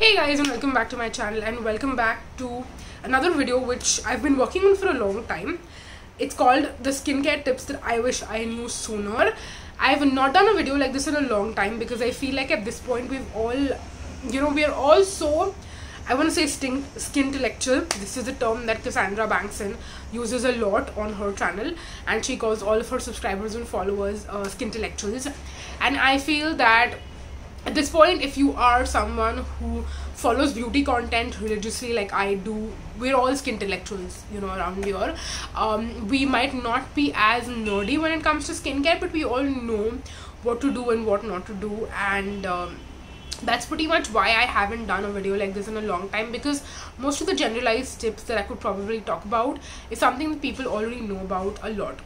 Hey guys, and welcome back to my channel, and welcome back to another video which I've been working on for a long time. It's called the skincare tips that I wish I knew sooner. I've not done a video like this in a long time because I feel like at this point we've all, we are all so, I want to say skin intellectual. This is a term that Cassandra Bankson uses a lot on her channel, and she calls all of her subscribers and followers skin intellectuals. And I feel that at this point, if you are someone who follows beauty content religiously like I do, we're all skin intellectuals, around here. We might not be as nerdy when it comes to skincare, but we all know what to do and what not to do. And that's pretty much why I haven't done a video like this in a long time, because most of the generalized tips that I could probably talk about is something that people already know about a lot.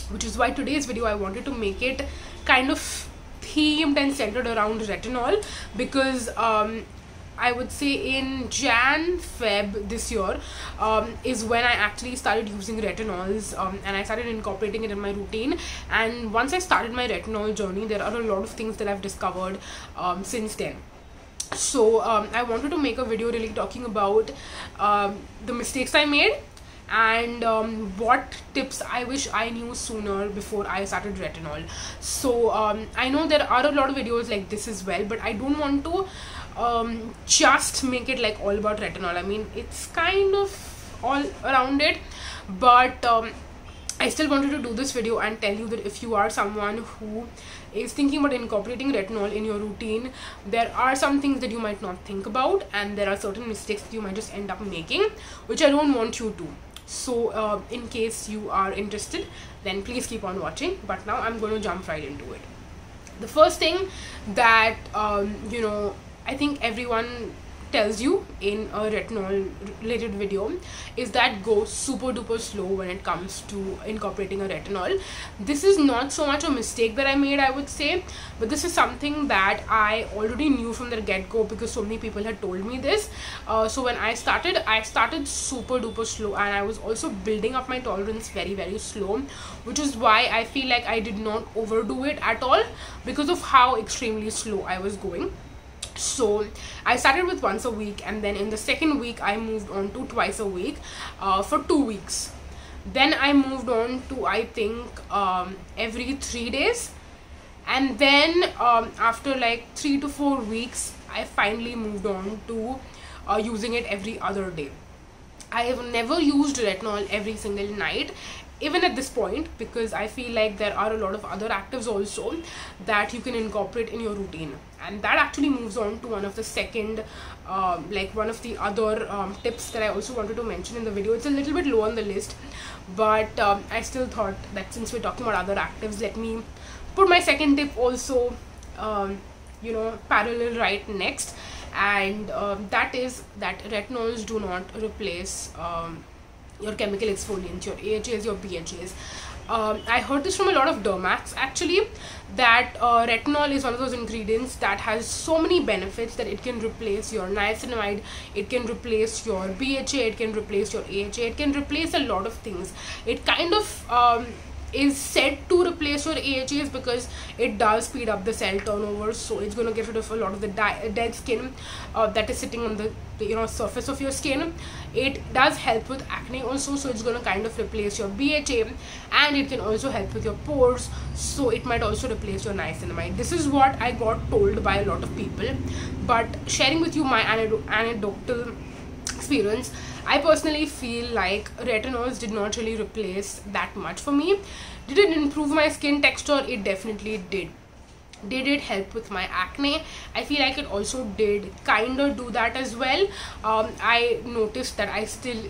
Which is why today's video I wanted to make it kind of themed and centered around retinol, because I would say in Jan-Feb this year is when I actually started using retinols, and I started incorporating it in my routine. And once I started my retinol journey, there are a lot of things that I've discovered since then. So I wanted to make a video really talking about the mistakes I made and what tips I wish I knew sooner before I started retinol. So I know there are a lot of videos like this as well, but I don't want to just make it like all about retinol. I mean, it's kind of all around it, but I still wanted to do this video and tell you that if you are someone who is thinking about incorporating retinol in your routine, there are some things that you might not think about, and there are certain mistakes that you might just end up making, which I don't want you to. So in case you are interested, then please keep on watching. But now I'm going to jump right into it. The first thing that I think everyone tells you in a retinol related video is that go super duper slow when it comes to incorporating a retinol. This is not so much a mistake that I made, I would say, but this is something that I already knew from the get-go because so many people had told me this. So when I started super duper slow, and I was also building up my tolerance very, very slow, which is why I feel like I did not overdo it at all because of how extremely slow I was going. So I started with once a week, and then in the second week I moved on to twice a week for 2 weeks. Then I moved on to, I think, every 3 days, and then after like 3 to 4 weeks I finally moved on to using it every other day. I have never used retinol every single night, even at this point, because I feel like there are a lot of other actives also that you can incorporate in your routine. And that actually moves on to one of the second one of the other tips that I also wanted to mention in the video. It's a little bit low on the list, but I still thought that since we're talking about other actives, let me put my second tip also parallel right next. And that is that retinols do not replace your chemical exfoliants, your AHAs, your BHAs. I heard this from a lot of dermats actually, that retinol is one of those ingredients that has so many benefits that it can replace your niacinamide, it can replace your BHA, it can replace your AHA, it can replace a lot of things. It kind of is said to replace your AHAs because it does speed up the cell turnover, so it's going to get rid of a lot of the dead skin that is sitting on the surface of your skin. It does help with acne also, so it's going to kind of replace your BHA, and it can also help with your pores, so it might also replace your niacinamide. This is what I got told by a lot of people, but sharing with you my anecdotal experience, I personally feel like retinols did not really replace that much for me. Did it improve my skin texture? It definitely did. Did it help with my acne? I feel like it also did kind of do that as well. I noticed that I still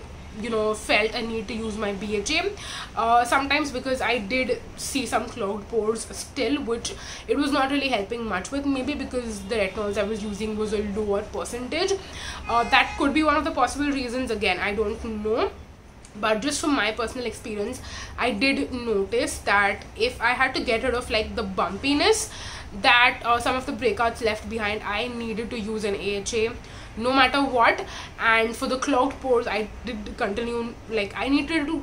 felt a need to use my BHA sometimes, because I did see some clogged pores still, which it was not really helping much with, maybe because the retinols I was using was a lower percentage. That could be one of the possible reasons. Again, I don't know, but just from my personal experience, I did notice that if I had to get rid of like the bumpiness that some of the breakouts left behind, I needed to use an AHA no matter what. And for the clogged pores, I needed to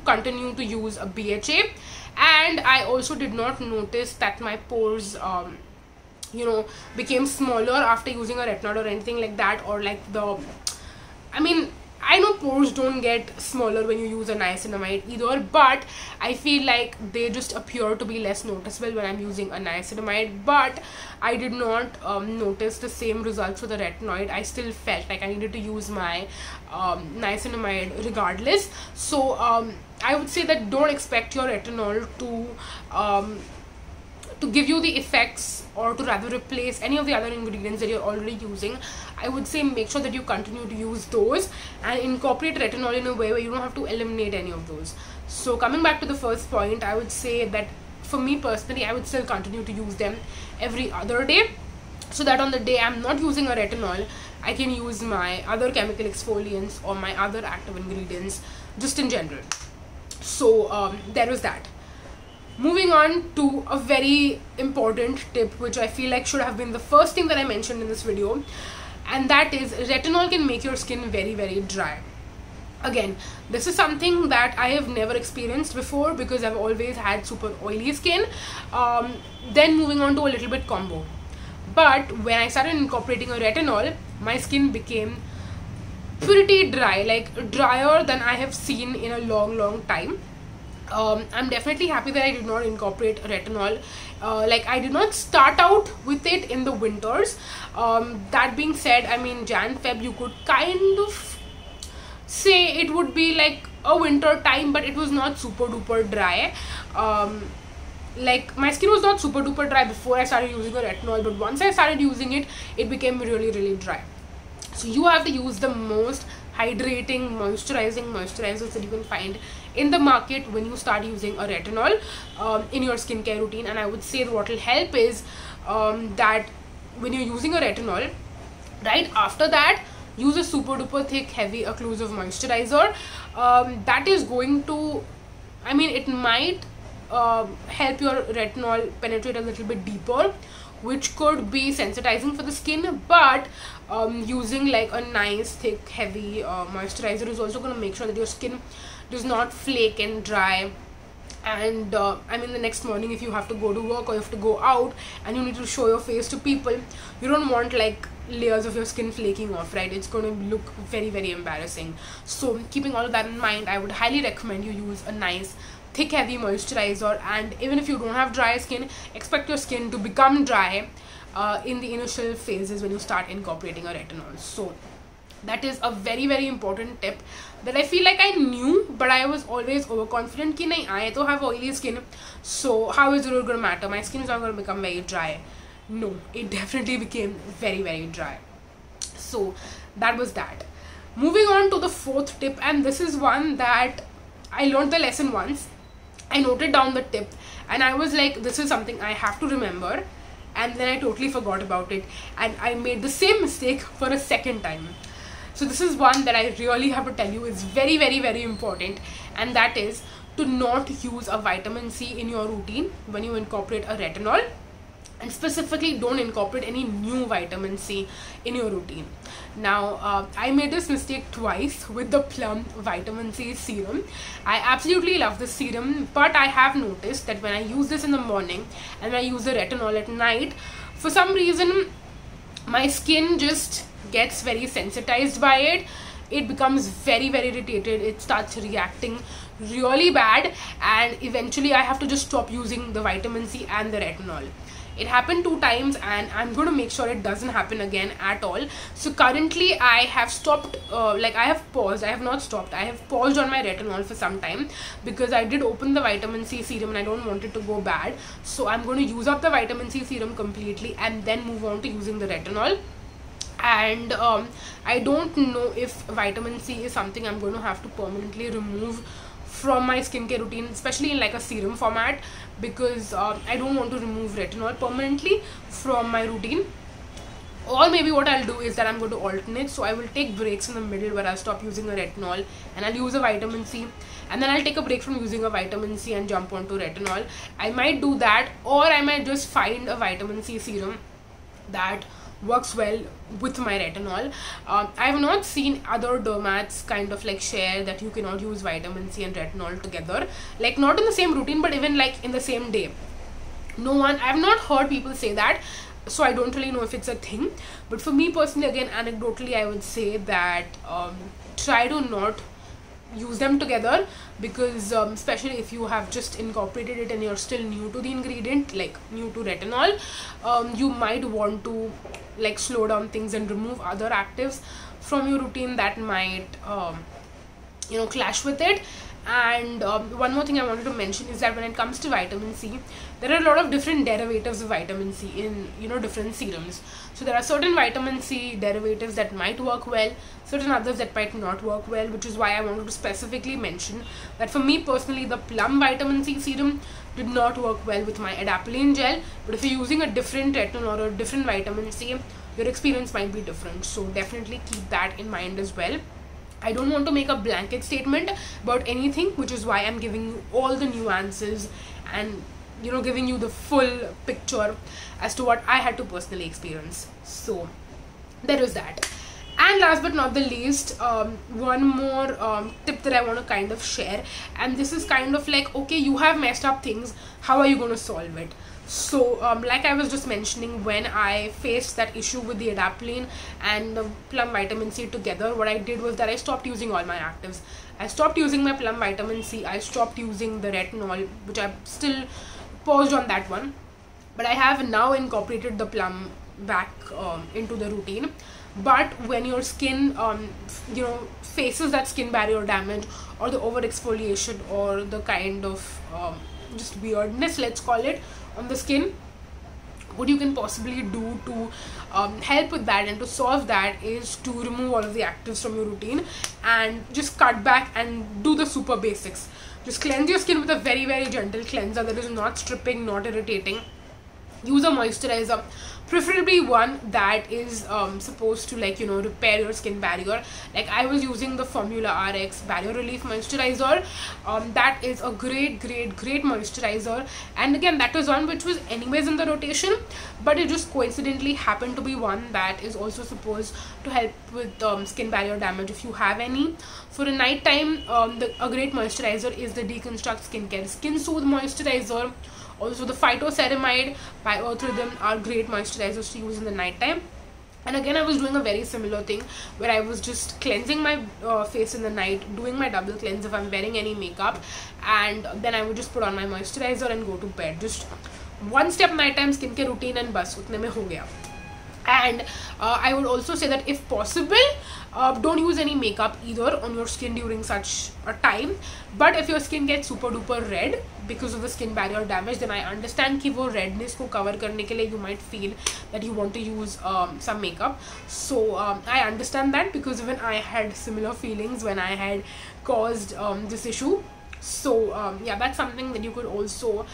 continue to use a BHA. And I also did not notice that my pores you know, became smaller after using a retinol or anything like that, or like the, I mean, I know pores don't get smaller when you use a niacinamide either, but I feel like they just appear to be less noticeable when I'm using a niacinamide. But I did not notice the same results with the retinoid. I still felt like I needed to use my niacinamide regardless. So I would say that don't expect your retinol to give you the effects, or to rather replace any of the other ingredients that you're already using. I would say make sure that you continue to use those and incorporate retinol in a way where you don't have to eliminate any of those. So coming back to the first point, I would say that for me personally, I would still continue to use them every other day, so that on the day I'm not using a retinol, I can use my other chemical exfoliants or my other active ingredients just in general. So there was that. Moving on to a very important tip, which I feel like should have been the first thing that I mentioned in this video, and that is retinol can make your skin very, very dry. Again, this is something that I have never experienced before because I've always had super oily skin. Then moving on to a little bit combo. But when I started incorporating a retinol, my skin became pretty dry, like drier than I have seen in a long time. I'm definitely happy that I did not incorporate retinol. Like I did not start out with it in the winters. That being said, I mean Jan Feb you could kind of say it would be like a winter time, but it was not super duper dry. Like my skin was not super duper dry before I started using a retinol, but once I started using it, it became really, really dry. So you have to use the most hydrating, moisturizing moisturizers that you can find in the market when you start using a retinol in your skincare routine. And I would say what will help is that when you're using a retinol, right after that, use a super duper thick, heavy, occlusive moisturizer. That is going to, I mean, it might help your retinol penetrate a little bit deeper, which could be sensitizing for the skin, but using like a nice thick heavy moisturizer is also going to make sure that your skin does not flake and dry. And I mean the next morning if you have to go to work or you have to go out and you need to show your face to people, you don't want like layers of your skin flaking off, right? It's going to look very, very embarrassing. So keeping all of that in mind, I would highly recommend you use a nice thick heavy moisturizer. And even if you don't have dry skin, expect your skin to become dry in the initial phases when you start incorporating a retinol. So that is a very, very important tip that I feel like I knew, but I was always overconfident ki nahi, I to have oily skin, so how is it going to matter, my skin is not going to become very dry. No, it definitely became very, very dry. So that was that. Moving on to the fourth tip, and this is one that I learned the lesson once. I noted down the tip and I was like, this is something I have to remember, and then I totally forgot about it and I made the same mistake for a second time. So this is one that I really have to tell you is very, very, very important, and that is to not use a vitamin C in your routine when you incorporate a retinol. And specifically, don't incorporate any new vitamin C in your routine. Now, I made this mistake twice with the Plum Vitamin C Serum. I absolutely love this serum, but I have noticed that when I use this in the morning and when I use the retinol at night, for some reason, my skin just gets very sensitized by it. It becomes very, very irritated. It starts reacting really bad, and eventually I have to just stop using the vitamin C and the retinol. It happened 2 times and I'm going to make sure it doesn't happen again at all. So currently I have stopped, I have paused, I have not stopped, I have paused on my retinol for some time because I did open the vitamin C serum and I don't want it to go bad. So I'm going to use up the vitamin C serum completely and then move on to using the retinol. And I don't know if vitamin C is something I'm going to have to permanently remove from my skincare routine, especially in like a serum format, because I don't want to remove retinol permanently from my routine. Or maybe what I'll do is that I'm going to alternate. So I will take breaks in the middle where I'll stop using a retinol and I'll use a vitamin C, and then I'll take a break from using a vitamin C and jump onto retinol. I might do that, or I might just find a vitamin C serum that works well with my retinol. I have not seen other dermats kind of like share that you cannot use vitamin C and retinol together, like not in the same routine but even like in the same day. No one, I have not heard people say that. so I don't really know if it's a thing. But for me personally, again, anecdotally, I would say that try to not use them together, because especially if you have just incorporated it and you're still new to the ingredient, like new to retinol, you might want to like slow down things and remove other actives from your routine that might clash with it. And one more thing I wanted to mention is that when it comes to vitamin C, there are a lot of different derivatives of vitamin C in different serums. So there are certain vitamin C derivatives that might work well, certain others that might not work well, which is why I wanted to specifically mention that for me personally, the Plum vitamin C serum did not work well with my adapalene gel. But if you're using a different retinol or a different vitamin C, your experience might be different. So definitely keep that in mind as well. I don't want to make a blanket statement about anything, which is why I'm giving you all the nuances and giving you the full picture as to what I had to personally experience. So there is that. And last but not the least, one more tip that I want to kind of share, and this is kind of like, okay, you have messed up things, how are you going to solve it? So like I was just mentioning, when I faced that issue with the adapalene and the Plum vitamin C together, what I did was that I stopped using all my actives. I stopped using my Plum vitamin C, I stopped using the retinol, which I still paused on that one, but I have now incorporated the Plum back into the routine. But when your skin faces that skin barrier damage, or the over exfoliation, or the kind of just weirdness, let's call it, on the skin, what you can possibly do to help with that and to solve that is to remove all of the actives from your routine and just cut back and do the super basics. Just cleanse your skin with a very, very gentle cleanser that is not stripping, not irritating. Use a moisturizer, preferably one that is supposed to repair your skin barrier. Like I was using the Formula RX Barrier Relief Moisturizer. That is a great moisturizer, and again, that was one which was anyways in the rotation, but it just coincidentally happened to be one that is also supposed to help with skin barrier damage if you have any. For a night time, a great moisturizer is the Deconstruct Skincare Skin Soothe Moisturizer. Also, the Phytoceramide by Earth Rhythm are great moisturizers to use in the night time. And again, I was doing a very similar thing where I was just cleansing my face in the night, doing my double cleanse if I'm wearing any makeup, and then I would just put on my moisturizer and go to bed. Just one step nighttime skincare routine and bas utne mein ho gaya. And I would also say that if possible, don't use any makeup either on your skin during such a time. But if your skin gets super duper red because of the skin barrier damage, then I understand कि वो redness को cover करने के लिए you might feel that you want to use some makeup. So I understand that, because even I had similar feelings when I had caused this issue. So yeah, that's something that you could also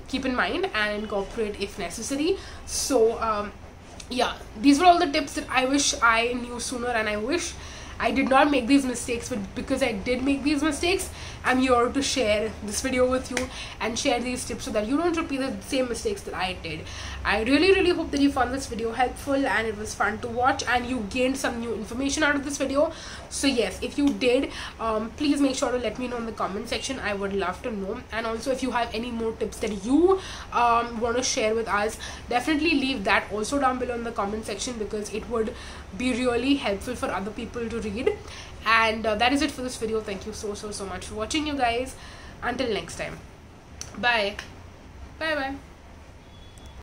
keep in mind and incorporate if necessary. So yeah, these were all the tips that I wish I knew sooner, and I wish I did not make these mistakes, but because I did make these mistakes, I'm here to share this video with you and share these tips so that you don't repeat the same mistakes that I did. I really hope that you found this video helpful and it was fun to watch and you gained some new information out of this video. So yes, if you did, please make sure to let me know in the comment section. I would love to know. And also, if you have any more tips that you want to share with us, definitely leave that also down below in the comment section, because it would be really helpful for other people to read. And that is it for this video. Thank you so much for watching, you guys. Until next time, bye bye.